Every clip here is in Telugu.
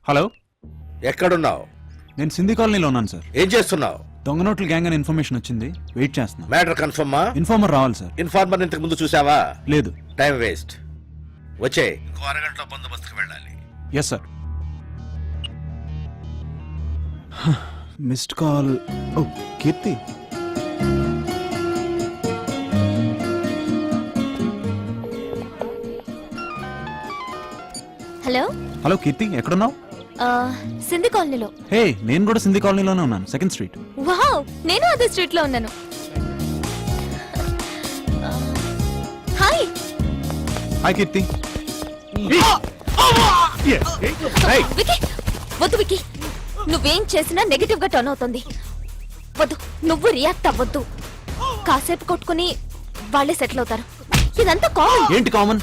హలో, ఎక్కడున్నావు? నేను సింధీ కాలనీలో ఉన్నాను సార్. ఏం చేస్తున్నావు? దొంగ నోట్ల గ్యాంగ్ అని ఇన్ఫర్మేషన్ వచ్చింది, వెయిట్ చేస్తున్నా. మ్యాటర్ కన్ఫర్మా? ఇన్ఫార్మర్ రావాలి సార్. ఇన్ఫార్మర్ ఇంతకు ముందు చూసావా? లేదు. Time waste. వచ్చే ఇంకో అరగంటలో బందోబస్తుకు వెళ్ళాలి. Yes sir. Missed call. ఓ కీర్తి. హలో హలో కీర్తి, ఎక్కడున్నావు? సింధీ కాలనీలో. హే, నేను కూడా సింధీ కాలనీలోనే ఉన్నాను, సెకండ్ స్ట్రీట్. వావ్, నేను అదే స్ట్రీట్ లో ఉన్నాను. హాయ్. హాయ్ కీర్తి. వికీ, వద్దు వికీ, నువ్వేం చేసినా నెగటివ్ గా టర్న్ అవుతుంది. వద్దు, నువ్వు రియాక్ట్ అవ్వద్దు. కాసేపు కొట్టుకుని వాళ్ళే సెటిల్ అవుతారు. ఇదంతా కామన్. ఏంటి కామన్?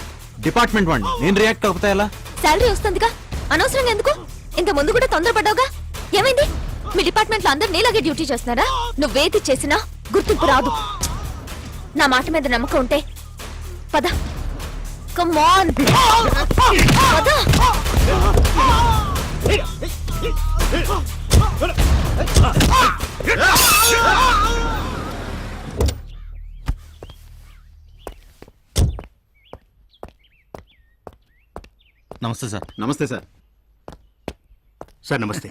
డిపార్ట్మెంట్ వాడిని నేను రియాక్ట్ అవుతా ఎలా? శాలరీ వస్తుందిగా, అనవసరంగా ఎందుకు? ఇంత ముందు కూడా తొందరపడ్డావుగా, ఏమైంది? మీ డిపార్ట్మెంట్ లో అందరు నీలాగే డ్యూటీ చేస్తున్నారా? నువ్వేది చేసినా గుర్తింపు రాదు. నా మాట మీద నమ్మకం ఉంటే పద. కమ్ ఆన్, పద. నమస్తే సార్. నమస్తే సార్. సార్ నమస్తే.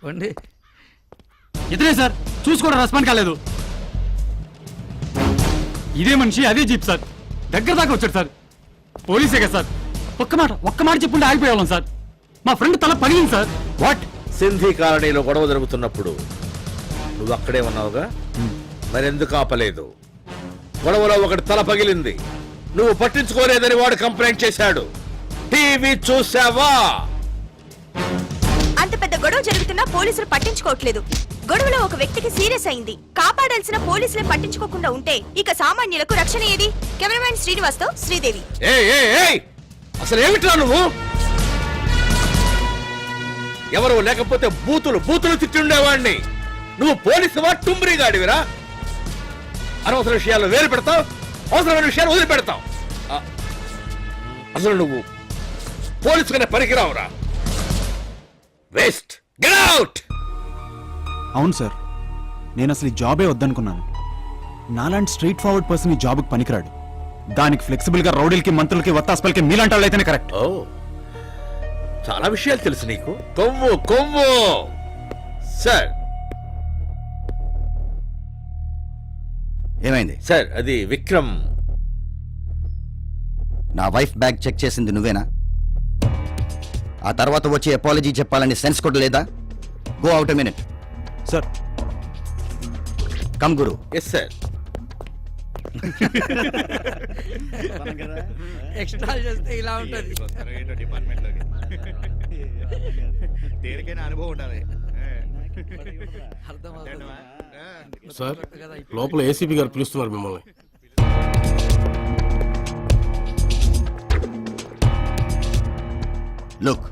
పండి ఇతనే సార్, చూసుకోవడం రెస్పాండ్ కాలేదు. ఇదే మనిషి అదే జీప్ సార్, దగ్గర దాకా వచ్చాడు సార్. పోలీసే కదా సార్, ఒక్క మాట చెప్పుంటే ఆగిపోయేవాళ్ళం సార్. మా ఫ్రెండ్ తల పగిలింది సార్. వాట్? సింధీ కాలనీలో గొడవ జరుగుతున్నప్పుడు నువ్వు అక్కడే ఉన్నావుగా, మరెందుకు ఆపలేదు? గొడవలో ఒకటి తల పగిలింది, నువ్వు పట్టించుకోలేదని వాడు కంప్లైంట్ చేశాడు. టీవీ చూసావా? అంత పెద్ద గొడవ జరుగుతున్నా పోలీసులు పట్టించుకోవట్లేదు. గొడవలో ఒక వ్యక్తికి సీరియస్ అయింది. కాపాడాల్సిన పోలీసులే పట్టించుకోకుండా ఉంటే ఇక సామాన్యులకు రక్షణ ఏది? కెమెరామెన్ శ్రీనివాస్ తో శ్రీదేవి. అసలు ఏమిట్రా నువ్వు? ఎవరు లేకపోతే బూతులు తిట్టుండేవాడిని. నువ్వు పోలీసువా, టుంబ్రీ గాడివిరా? అనవసర విషయాలు వేలు పెడతావు, అవసరమైన విషయాలు వదిలిపెడతావు. అసలు నువ్వు పోలీసుగానే పనికిరావురా. వేస్ట్. Get out. అవును సార్, నేను అసలు ఈ జాబే వద్దనుకున్నాను. నాలాంటి స్ట్రైట్ ఫార్వర్డ్ పర్సన్ ఈ జాబ్కి పనికిరాడు. దానికి ఫ్లెక్సిబుల్ గా రౌడీలకి, మంత్రులకి, వత్తాస్పల్కి మీలాంటి వాళ్ళు అయితేనే కరెక్ట్. ఓ, చాలా విషయాలు తెలుసు నీకు. కొవ్వు. సార్. ఏమైంది సార్, అది విక్రమ్. నా వైఫ్ బ్యాగ్ చెక్ చేసింది నువ్వేనా? ఆ తర్వాత వచ్చి అపాలజీ చెప్పాలని సెన్స్ కూడా లేదా? Go out a minute. Sir. Come గురు. Yes sir. ఎక్స్ట్రా చేస్తే ఇలా ఉంటుంది. సార్, లోపల ఏసీపీ గారు పిలుస్తున్నారు మిమ్మల్ని. లుక్,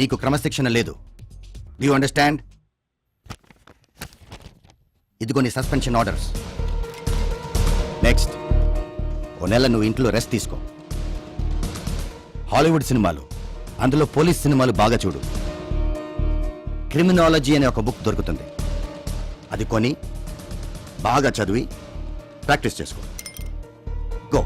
నీకు క్రమశిక్షణ లేదు. Do you understand? ఇదిగో నీ సస్పెన్షన్ ఆర్డర్స్. నెక్స్ట్, ఓ నెల నువ్వు ఇంట్లో రెస్ట్ తీసుకో. హాలీవుడ్ సినిమాలు, అందులో పోలీస్ సినిమాలు బాగా చూడు. క్రిమినాలజీ అనే ఒక బుక్ దొరుకుతుంది, అది కొని బాగా చదివి ప్రాక్టీస్ చేసుకో. గో.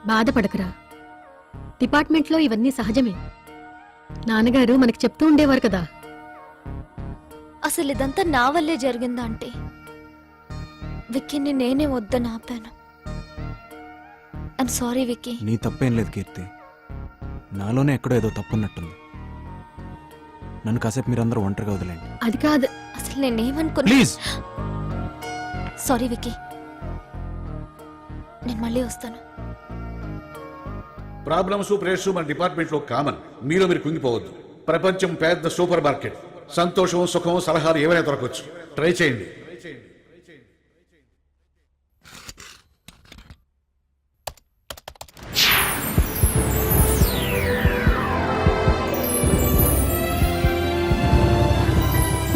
బాధపడకరా, డిపార్ట్మెంట్లో ఇవన్నీ సహజమే. నాన్నగారు మనకి చెప్తూ ఉండేవారు కదా. అసలు ఇదంతా నా వల్లే జరిగిందా అంటే విక్కీని నేనే వద్దని ఆపాను. I'm sorry Vicky. నీ తప్పేం లేదు కీర్తి, నాలోనే ఎక్కడో ఏదో తప్పున్నట్టుంది. నన్ను కాసేపు మీరందరూ ఒంటరిగా వదిలేండి. అది కాదు. అసలు నేనేమనుకున్నా. ప్లీజ్. సారీ విక్కీ, నేను మళ్ళీ వస్తాను. ప్రాబ్లమ్స్, ప్రెషర్స్ మన డిపార్ట్మెంట్ లో కామన్. మీరు కుంగిపోవద్దు. ప్రపంచం పెద్ద సూపర్ మార్కెట్. సంతోషం, సుఖం, సలహాలు ఏమైనా దొరకవచ్చు. ట్రై చేయండి.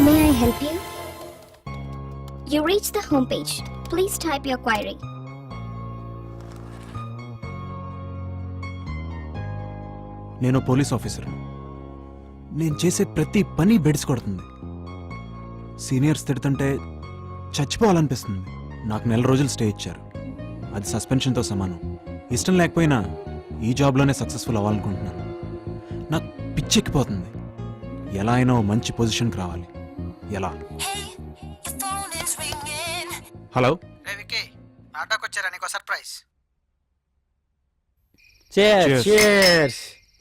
May I help you? You reached the home page. Please type your query. నేను పోలీస్ ఆఫీసర్. నేను చేసే ప్రతి పని బెడిసి కొడుతుంది. సీనియర్స్ తిడుతుంటే చచ్చిపోవాలనిపిస్తుంది. నాకు 1 నెల రోజులు స్టే ఇచ్చారు. అది సస్పెన్షన్తో సమానం. ఇష్టం లేకపోయినా ఈ జాబ్లోనే సక్సెస్ఫుల్ అవ్వాలనుకుంటున్నాను. నాకు పిచ్చెక్కిపోతుంది. ఎలా అయినా ఓ మంచి పొజిషన్కి రావాలి. ఎలా? హలో ఆటోకొచ్చారా నీకో సర్ప్రైజ్. Cheers.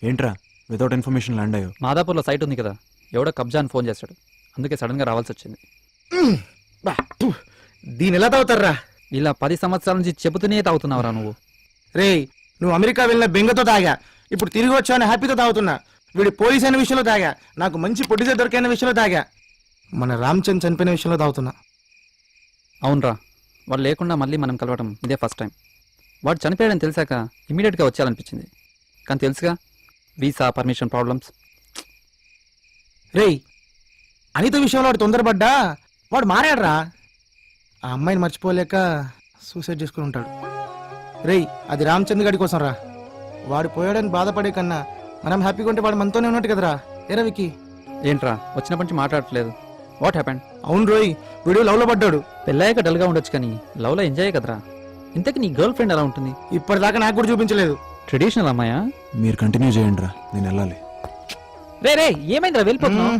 ఏంట్రా వితౌట్ ఇన్ఫర్మేషన్ ల్యాండ్ అయ్యో? మాదాపూర్లో సైట్ ఉంది కదా, ఎవడో కబ్జా అని ఫోన్ చేస్తాడు, అందుకే సడన్ గా రావాల్సి వచ్చింది. దీని ఎలా తాగుతారా? ఇలా 10 సంవత్సరాల నుంచి చెబుతూనే తాగుతున్నావురా నువ్వు. రేయ్, నువ్వు అమెరికా వెళ్ళిన బెంగతో తాగా, ఇప్పుడు తిరిగి వచ్చావని హ్యాపీతో తాగుతున్నా. వీడి పోలీస్ అయిన విషయంలో తాగా, నాకు మంచి పొడిజే దొరికైన విషయంలో తాగా, మన రామ్చంద్ చనిపోయిన విషయంలో తాగుతున్నా. అవునరా, వాడు లేకుండా మళ్ళీ మనం కలవటం ఇదే ఫస్ట్ టైం. వాడు చనిపోయాడని తెలిసాక ఇమీడియట్గా వచ్చేయాలనిపించింది, కానీ తెలుసుగా వీసా పర్మిషన్ ప్రాబ్లమ్స్. రేయ్, అనిత విషయంలో వాడు తొందరపడ్డా వాడు మారాడురా. ఆ అమ్మాయిని మర్చిపోలేక సూసైడ్ చేసుకుని ఉంటాడు. రేయ్, అది రామచంద్ర గారి కోసం రా. వాడు పోయాడని బాధపడే కన్నా మనం హ్యాపీగా ఉంటే వాడు మనతోనే ఉన్నట్టు కదరా. ఏరా వికి? ఏంట్రా వచ్చినప్పటి నుంచి మాట్లాడట్లేదు? What happened? అవును రోయ్, వీడు లవ్ లో పడ్డాడు. పెళ్ళాక డల్గా ఉండొచ్చు కానీ లవ్లో ఎంజాయ్ కదరా. ఇంతకీ నీ గర్ల్ ఫ్రెండ్ ఎలా ఉంటుంది? ఇప్పటిదాకా నాకు కూడా చూపించలేదు. ట్రెడిషనల్ అమ్మాయా? మీరు కంటిన్యూ చేయండి రా, నేను వెళ్ళాలి. రే రే, ఏమైందిరా వెళ్ళిపోతున్నావు?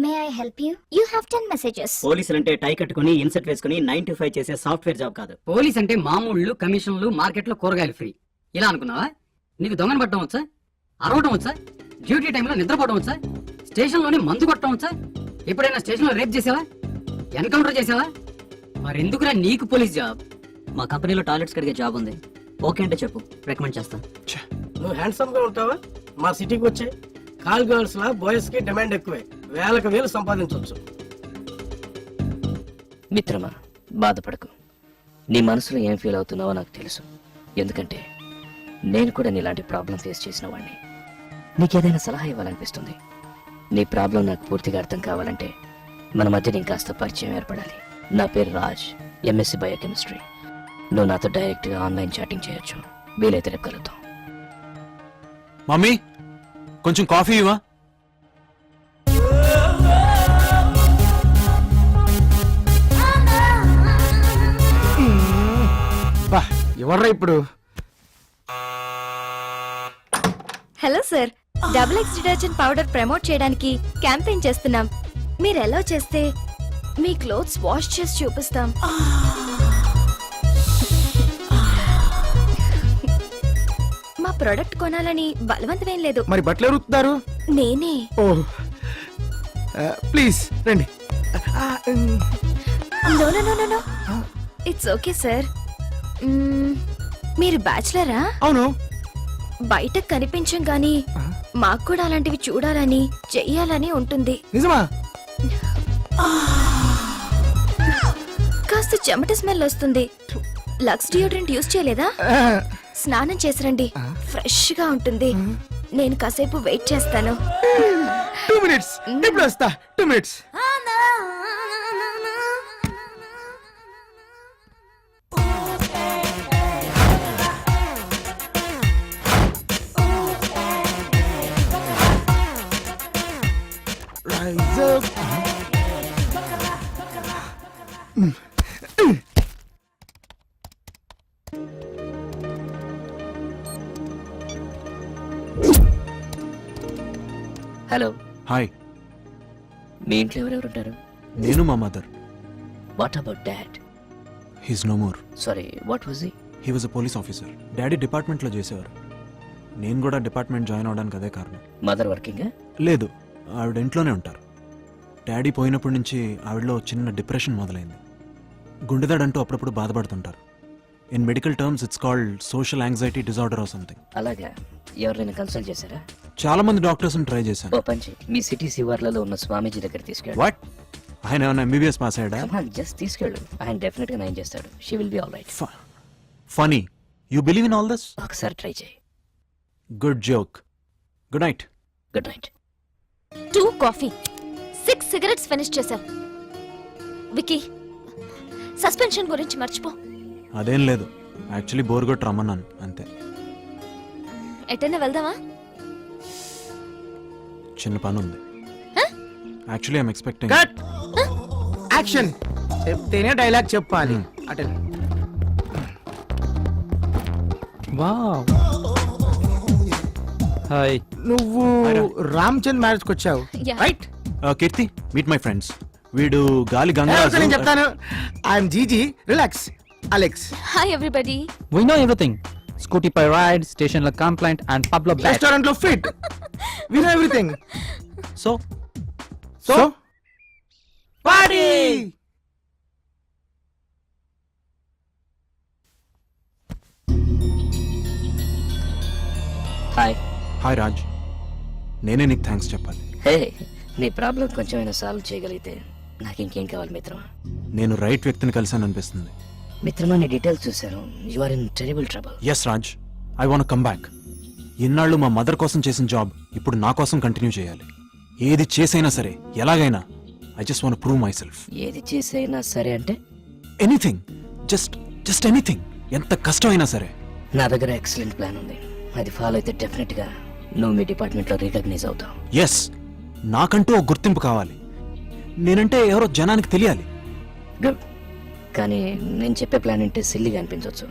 May I help you? You have 10 messages. పోలీసులంటే టై కట్టుకుని ఇన్సెట్ వేసుకుని 9 to 5 చేసే సాఫ్ట్వేర్ జాబ్ కాదు. పోలీస్ అంటే మామూళ్ళు, కమిషన్లు, మార్కెట్లో కూరగాయలు ఫ్రీ. ఇలా అనుకున్నావా? నీకు దొంగను పట్టడం వచ్చా? అరవటం వచ్చా? డ్యూటీ టైంలో నిద్రపోవడం వచ్చా? స్టేషన్లోనే మందు కొట్టడం వచ్చా? ఎప్పుడైనా స్టేషన్లో రేప్ చేసావా? ఎన్కౌంటర్ చేసావా? మరెందుకురా నీకు పోలీస్ జాబ్? మా కంపెనీలో టాయిలెట్స్ కడిగే జాబ్ ఉంది. ఓకే అంటే చెప్పు, రికమెండ్ చేస్తాను. నువ్వు హ్యాండ్సమ్ గా ఉంటావా? మా సిటీకి వచ్చే కాల్ గర్ల్స్ లా బాయ్స్ కి డిమాండ్ ఎక్కువే. వేలకు సంపాదించవచ్చు. మిత్రమా, బాధపడకు. నీ మనసులో ఏం ఫీల్ అవుతున్నావో నాకు తెలుసు. ఎందుకంటే నేను కూడా నీలాంటి ప్రాబ్లం ఫేస్ చేసిన వాడిని. నీకేదైనా సలహా ఇవ్వాలనిపిస్తుంది. నీ ప్రాబ్లం నాకు పూర్తిగా అర్థం కావాలంటే మన మధ్య ఇంకాస్త పరిచయం ఏర్పడాలి. నా పేరు రాజ్, ఎంఎస్సి బయోకెమిస్ట్రీ. నువ్వు నాతో డైరెక్ట్గా ఆన్లైన్ చాటింగ్ చేయొచ్చు. వీలైతే రేపు కలుద్దాం. మమ్మీ కొంచెం కాఫీ ఇవ్వా? ఎవర్రా ఇప్పుడు? Hello sir, double X detergent powder promote చేయడానికి క్యాంపెయిన్ చేస్తున్నాం. మీరు ఎలా చేస్తే మీ క్లోత్స్ వాష్ చేసి చూపిస్తాం. మా ప్రొడక్ట్ కొనాలని బలవంతమేం లేదు. మరి బట్టలు ఎరుగుతున్నారు? నేనే. ఓ ప్లీజ్ రండి. No no no no, it's okay sir. మీరు బ్యాచిలరా? అవును. బయట కనిపించం గానీ మాకు కూడా అలాంటివి చూడాలని చెయ్యాలని ఉంటుంది. నిజమా? కాస్త చెమట స్మెల్ వస్తుంది. లక్స్ డియోడ్రెంట్ యూజ్ చేయలేదా? స్నానం చేసిరండి, ఫ్రెష్ గా ఉంటుంది. నేను కాసేపు వెయిట్ చేస్తాను. 2 minutes. ఇప్పుడు వస్తా. 2 minutes. Rise up. Hello. Hi. మీ ఇంట్లో ఎవరెవరు ఉంటారు? నేను, మా mother. What about dad? He's no more. Sorry, what was he? He was a police officer. Daddy డిపార్ట్మెంట్లో చేసేవారు. నేను కూడా డిపార్ట్మెంట్ జాయిన్ అవడానికి అదే కారణం. Mother working? లేదు, ఆవిడ ఇంట్లోనే ఉంటారు. డాడీ పోయినప్పటి నుంచి ఆవిడలో చిన్న డిప్రెషన్ మొదలైంది. గుండెదాడంటూ అప్పుడప్పుడు బాధపడుతుంటారు. In medical terms it's called social anxiety disorder or something. అలాగా? ఎవరైనా కన్సల్ట్ చేశారా? చాలా మంది డాక్టర్స్ ట్రై చేశాను. ఓ పంచి, మీ సిటీ శివార్లలో ఉన్న స్వామీజీ దగ్గర తీసుకెళ్ళు. వాట్? ఆయన ఏమైనా ఎంబీబీఎస్ పాస్ అయ్యాడా? జస్ట్ తీసుకెళ్ళు, ఆయన డెఫినెట్ గా నయం చేస్తాడు. She will be all right. Funny. You believe in all this? ఒకసారి ట్రై చేయి. Good joke. Good night. Good night. 2 coffee, 6 cigarettes finish చేశావు. వికీ, సస్పెన్షన్ గురించి మర్చిపో. అదేం లేదు, యాక్చువల్లీ బోర్ కొట్టి రమ్మన్నాను అంతే. ఎటైనా వెళ్దామా? చిన్న పని ఉంది. Actually I'm expecting. Cut action. చెప్తేనే డైలాగ్ చెప్పాలి. అటే వావ్. హాయ్. నువ్వు రామ్ చంద్ మ్యారేజ్ కి వచ్చావు Yeah. Right? Keerthi, meet my friends. వీడు గాలి నేను గంగరాజు. చెప్తాను. I'm GG, relax. Alex, hi everybody. We know everything. Scooty pie ride, station la complaint and Pablo bet. Restaurant లో fit. We know everything. So, so party. Hi. Hi Raj, నేనే నీకు థ్యాంక్స్ చెప్పాలి. హే, నీ ప్రాబ్లం కొంచెమైనా సాల్వ్ చేయగలిగితే నాకు ఇంకేం కావాలి మిత్రమా. నేను రైట్ వ్యక్తిని కలిసాను అనిపిస్తుంది. మిత్రమా, నీ డీటెయిల్స్ చూశాను. You are in terrible trouble. Yes Raj, I want come back. ఇన్నాళ్ళు మా మదర్ కోసం చేసిన జాబ్ ఇప్పుడు నా కోసం కంటిన్యూ చేయాలి. ఏది చేసైనా సరే, ఎలాగైనా. I just want prove my self. ఏది చేసైనా సరే అంటే ఎనీథింగ్, జస్ట్ ఎనీథింగ్. ఎంత కష్టమైనా సరే. నా దగ్గర ఎక్సలెంట్ ప్లాన్ ఉంది. అది ఫాలో అయితే డెఫినెట్ గా నువ్వు మీ డిపార్ట్మెంట్ లో రికగ్నైజ్ అవుతావు. ఎస్, నాకంటూ ఒక గుర్తింపు కావాలి. నేనంటే ఎవరో జనానికి తెలియాలి. గుడ్. కానీ నేను చెప్పే ప్లాన్ అంటే సిల్లిగా అనిపించవచ్చు.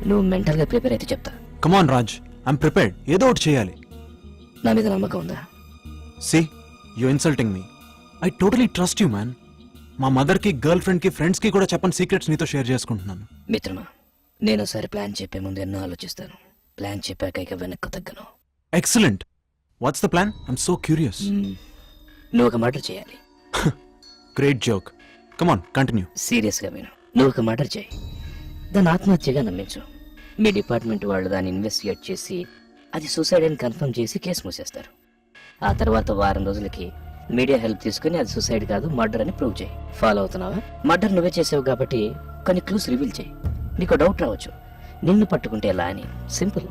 నువ్వు మెంటల్ గా ప్రిపేర్ అయితే చెప్తా. Come on Raj, I'm prepared. ఏదో ఒకటి చేయాలి. నా మీద నమ్మకం ఉందా? See, you insulting me. I totally trust you man. మా మదర్ కి, గర్ల్ ఫ్రెండ్ కి, ఫ్రెండ్స్ కి కూడా చెప్పని సీక్రెట్స్ నీతో షేర్ చేసుకుంటున్నాను. మిత్రమా, నేను ఒకసారి ప్లాన్ చెప్పే ముందు ఎన్నో ఆలోచిస్తాను. ప్లాన్ చెప్పాక ఇక వెనక్కు తగ్గను. Excellent. What's the plan? I'm so curious. నువ్వు ఒక మర్డర్ చేయాలి. Great joke. Come on, continue. Serious గా విను. నువ్వు ఒక మర్డర్ చేయి, దాన్ని ఆత్మహత్యగా నమ్మించు. మీ డిపార్ట్మెంట్ వాళ్ళు దాన్ని ఇన్వెస్టిగేట్ చేసి అది సూసైడ్ అని కన్ఫర్మ్ చేసి కేసు మూసేస్తారు. ఆ తర్వాత వారం రోజులకి మీడియా హెల్ప్ తీసుకుని అది సూసైడ్ కాదు మర్డర్ అని ప్రూవ్ చేయి. ఫాలో అవుతున్నావా? మర్డర్ నువ్వే చేసావు కాబట్టి కొన్ని క్లూస్ రివీల్ చేయి. నీకు డౌట్ రావచ్చు, నిన్ను పట్టుకుంటే ఎలా అని. సింపుల్.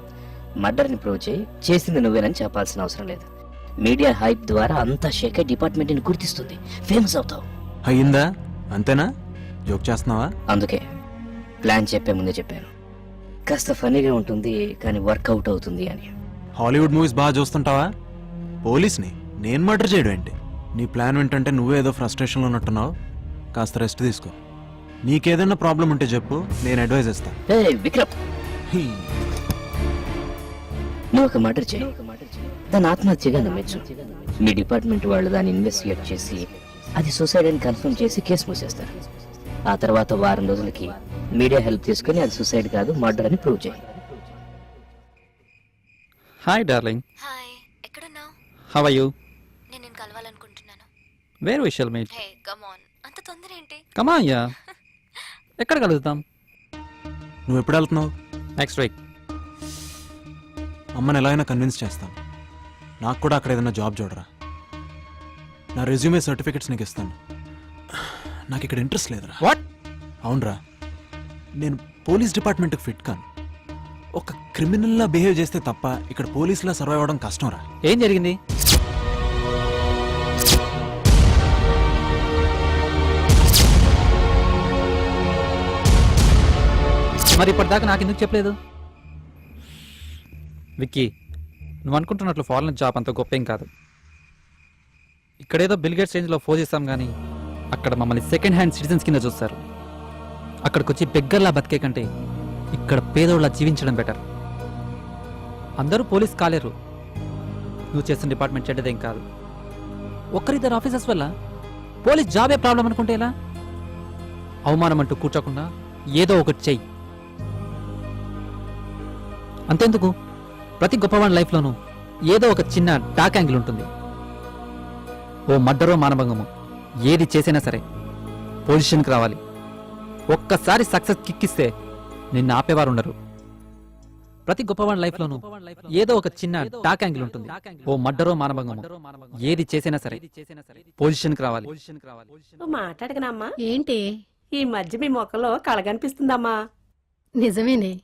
మర్డర్ని ప్రూవ్ చేయి, చేసింది నువ్వేనని చెప్పాల్సిన అవసరం లేదు. మీడియా హైప్ ద్వారా అంతా షేక్ అయి డిపార్ట్మెంట్ని గుర్తిస్తుంది, ఫేమస్ అవుతావు. అయ్యిందా? అంతేనా? జోక్ చేస్తున్నావా? అందుకే ప్లాన్ చెప్పే ముందే చెప్పాను. కాస్త ఫనీగా ఉంటుంది కానీ వర్కౌట్ అవుతుంది అని. హాలీవుడ్ మూవీస్ బాగా చూస్తుంటావా? పోలీస్ని నేను మర్డర్ చేయడం ఏంటి? నీ ప్లాన్ ఏంటంటే నువ్వే ఏదో ఫ్రస్ట్రేషన్లో ఉన్నట్టున్నావు. కాస్త రెస్ట్ తీసుకో. నీకేదైనా ప్రాబ్లం ఉంటే చెప్పు, నేను అడ్వైజ్ ఇస్తా. విక్రమ్, నువ్వు ఒక మర్డర్ చేయి, దాన్ని ఆత్మహత్యగా నమ్మించు. మీ డిపార్ట్మెంట్ వాళ్ళు దాన్ని ఇన్వెస్టిగేట్ చేసి అది సూసైడ్ అని కన్ఫర్మ్ చేసి కేసు మూసేస్తారు. ఆ తర్వాత వారం రోజులకి మీడియా హెల్ప్ తీసుకుని అది సూసైడ్ కాదు మర్డర్ అని ప్రూవ్ చేయి. Hi darling. హాయ్, ఎక్కడున్నావు? How are you? నేను నిన్ను కలవాలనుకుంటున్నాను. Where we shall meet? Hey come on, అంత తొందర ఏంటి? Come on yeah. ఎక్కడ కలుద్దాం? నువ్వు ఎప్పుడు వెళ్తున్నావు? Next week. అమ్మని ఎలా అయినా కన్విన్స్ చేస్తాను. నాకు కూడా అక్కడ ఏదైనా జాబ్ చూడరా. నా రెజ్యూమే సర్టిఫికెట్స్ నీకు ఇస్తాను. నాకు ఇక్కడ ఇంట్రెస్ట్ లేదురా. వాట్? అవునరా, నేను పోలీస్ డిపార్ట్మెంట్కి ఫిట్ కాను. ఒక క్రిమినల్లా బిహేవ్ చేస్తే తప్ప ఇక్కడ పోలీసులా సర్వైవ్ అవ్వడం కష్టంరా. ఏం జరిగింది? మరి ఇప్పటిదాకా నాకు ఎందుకు చెప్పలేదు? విక్కీ, నువ్వు అనుకుంటున్నట్లు ఫారెన్ జాబ్ అంత గొప్ప ఏం కాదు. ఇక్కడేదో బిల్ గేట్స్ రేంజ్లో ఫోర్ చేస్తాం కానీ అక్కడ మమ్మల్ని సెకండ్ హ్యాండ్ సిటిజన్స్ కింద చూస్తారు. అక్కడికి వచ్చి బెగ్గర్లా బతికే కంటే ఇక్కడ పేదోళ్ళ జీవించడం బెటర్. అందరూ పోలీస్ కాలేరు. నువ్వు చేసిన డిపార్ట్మెంట్ చెడ్డదేం కాదు. ఒక్కరిద్దరు ఆఫీసర్స్ వల్ల పోలీస్ జాబే ప్రాబ్లం అనుకుంటే ఎలా? అవమానం అంటూ కూర్చోకుండా ఏదో ఒకటి చెయ్యి. అంతెందుకు, ప్రతి గొప్పవాడి లైఫ్లోనూ ఏదో ఒక చిన్న డార్క్ యాంగిల్ ఉంటుంది. ఓ మర్డరో మానభంగమో ఏది చేసినా సరే పొజిషన్కి రావాలి. ఒక్కసారి సక్సెస్ కిక్కిస్తే నిన్ను ఆపేవారు ఉండరు. ప్రతి గొప్పవాడి లైఫ్లోనూ ఏదో ఒక చిన్న డార్క్ యాంగిల్ ఉంటుంది. ఓ మర్డరో మానభంగమో ఏది చేసినా సరే పొజిషన్కి రావాలి. మాట్లాడగనమ్మా? ఏంటి? ఈ మధ్య మీ మొక్కలో కళగనిపిస్తుందమ్మా. నిజమేనే.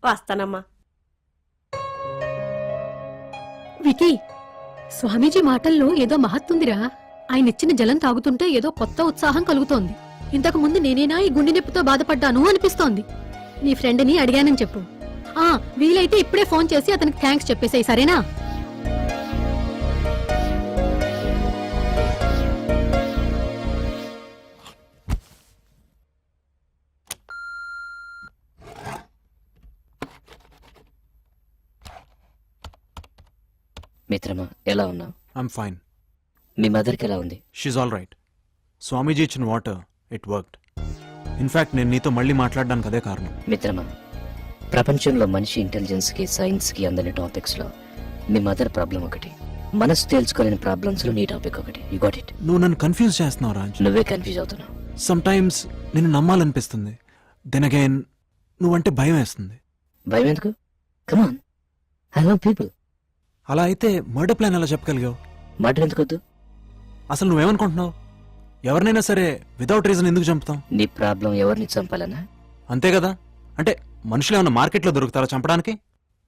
వస్తానమ్మా. వికీ, స్వామీజీ మాటల్లో ఏదో మహత్తుందిరా. ఆయన ఇచ్చిన జలం తాగుతుంటే ఏదో కొత్త ఉత్సాహం కలుగుతోంది. ఇంతకు ముందు నేనేనా ఈ గుండె నొప్పితో బాధపడ్డాను అనిపిస్తోంది. నీ ఫ్రెండ్ని అడిగానని చెప్పు. వీలైతే ఇప్పుడే ఫోన్ చేసి అతనికి థ్యాంక్స్ చెప్పేసాయి, సరేనా? మిత్రమా, ఎలా ఉన్నావు? I'm fine. మీ మదర్కి ఎలా ఉంది? She's all right. స్వామీజీ ఇచ్చిన వాటర్ ఇట్ వర్క్డ్. ఇన్ఫాక్ట్ నేను నీతో మళ్ళీ మాట్లాడడానికి అదే కారణం. మిత్రమా, ప్రపంచంలో మనిషి ఇంటెలిజెన్స్కి సైన్స్కి అందని టాపిక్స్లో మీ మదర్ ప్రాబ్లం ఒకటి, మనసు తేల్చుకోలేని ప్రాబ్లమ్స్లో నీ టాపిక్ ఒకటి. You got it. నువ్వు నన్ను కన్ఫ్యూజ్ చేస్తున్నావు రాజ్. నువ్వే కన్ఫ్యూజ్ అవుతున్నావు. సమ్ టైమ్స్ నిన్ను నమ్మాలనిపిస్తుంది, దెన్ అగైన్ నువ్వంటే భయం వేస్తుంది. భయం ఎందుకు? కమాన్, ఐ లవ్ పీపుల్. అలా అయితే మర్డర్ ప్లాన్ ఎలా చెప్పగలిగావు? మాట ఎందుకొద్దు? అసలు నువ్వేమనుకుంటున్నావు? ఎవరినైనా సరే వితౌట్ రీజన్ ఎందుకు చంపుతాం? నీ ప్రాబ్లం ఎవరిని చంపాలన్నా? అంతే కదా. అంటే మనుషులు ఏమన్నా మార్కెట్లో దొరుకుతారా చంపడానికి?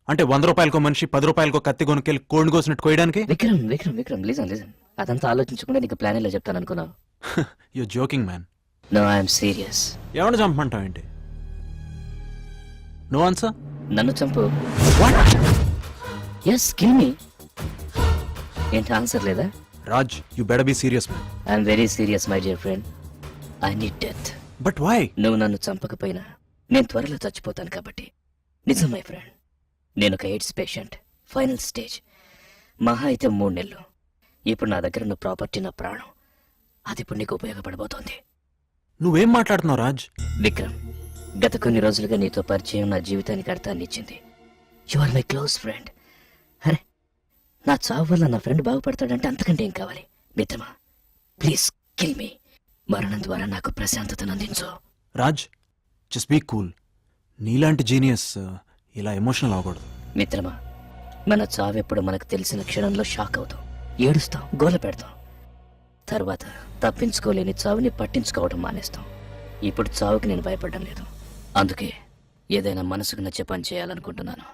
అంటే 100 రూపాయలకో మనిషి 10 రూపాయలకో కత్తి కొనుక్కెళ్ళి కోడిని కోసినట్టు కోయడానికి? విక్రమ్ విక్రమ్ విక్రమ్ లిజన్ లిజన్, అదంతా ఆలోచించకుండా నీకు ప్లాన్ ఎలా చెప్తాను అనుకున్నావు? You joking man. No, I'm serious. ఎవరిని చంపమంటావు ఏంటి? No answer. నన్ను చంపు. Yes, kill me. ఏంటి ఆన్సర్ లేదా? Raj, you better be serious man. I'm very serious my dear friend. I need death. But why? నువ్వు నన్ను చంపకపోయినా నేను త్వరలో చచ్చిపోతాను కాబట్టి. నిజం మై ఫ్రెండ్, నేను ఒక ఎయిడ్స్ పేషెంట్, ఫైనల్ స్టేజ్. మహా అయితే 3 నెలలు. ఇప్పుడు నా దగ్గర ఉన్న ప్రాపర్టీ నా ప్రాణం. అది ఇప్పుడు నీకు ఉపయోగపడబోతోంది. నువ్వేం మాట్లాడుతున్నావు రాజ్? విక్రమ్, గత కొన్ని రోజులుగా నీతో పరిచయం నా జీవితానికి అర్థాన్ని ఇచ్చింది. You are my close friend. అరే, నా చావు వల్ల నా ఫ్రెండ్ బాగుపడతాడంటే అంతకంటే ఏం కావాలి? మిత్రమా, ప్లీజ్ కిల్ మీ. మరణం ద్వారా నాకు ప్రశాంతతను అందించు. Raj, just be cool. నీలాంటి జీనియస్ ఇలా ఎమోషనల్ అవ్వకూడదు. మిత్రమా, మన చావెప్పుడు మనకు తెలిసిన క్షణంలో షాక్ అవుతాం, ఏడుస్తాం, గోల పెడతాం. తర్వాత తప్పించుకోలేని చావుని పట్టించుకోవడం మానేస్తాం. ఇప్పుడు చావుకి నేను భయపడడం లేదు. అందుకే ఏదైనా మనసుకు నచ్చే పని చేయాలనుకుంటున్నాను.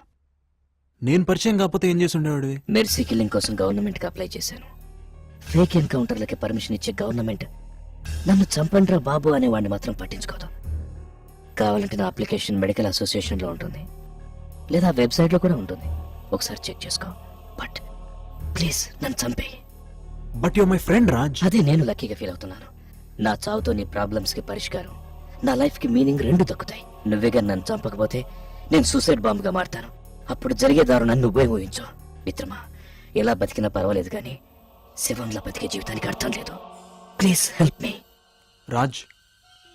నేను పరిచయం కాకపోతే ఏం చేసి ఉండేవాడివి? మెర్సీ కిల్లింగ్ కోసం గవర్నమెంట్కి అప్లై చేశాను. ఫేక్ ఎన్కౌంటర్లకి పర్మిషన్ ఇచ్చే గవర్నమెంట్ నన్ను చంపండ్రా బాబు అనేవాడిని మాత్రం పట్టించుకోదు. కావాలంటే నా అప్లికేషన్ మెడికల్ అసోసియేషన్లో ఉంటుంది, లేదా వెబ్సైట్లో కూడా ఉంటుంది. ఒకసారి చెక్ చేసుకో. బట్ ప్లీజ్ నన్ను చంపేయి. But you my friend Raj. అదే నేను లక్కీగా ఫీల్ అవుతున్నాను. నా చావుతో నీ ప్రాబ్లమ్స్కి పరిష్కారం, నా లైఫ్కి మీనింగ్ 2 దక్కుతాయి. నువ్వేగా నన్ను చంపకపోతే నేను సూసైడ్ బాంబుగా మారుతాను. అప్పుడు జరిగే దారుణాన్ని నువ్వే ఊహించు. మిత్రమా, ఎలా బతికినా పర్వాలేదు కానీ శివంలా బతికే జీవితానికి అర్థం లేదు. Please help me. రాజ్,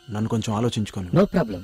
నన్ను కొంచెం ఆలోచించుకోను. No problem.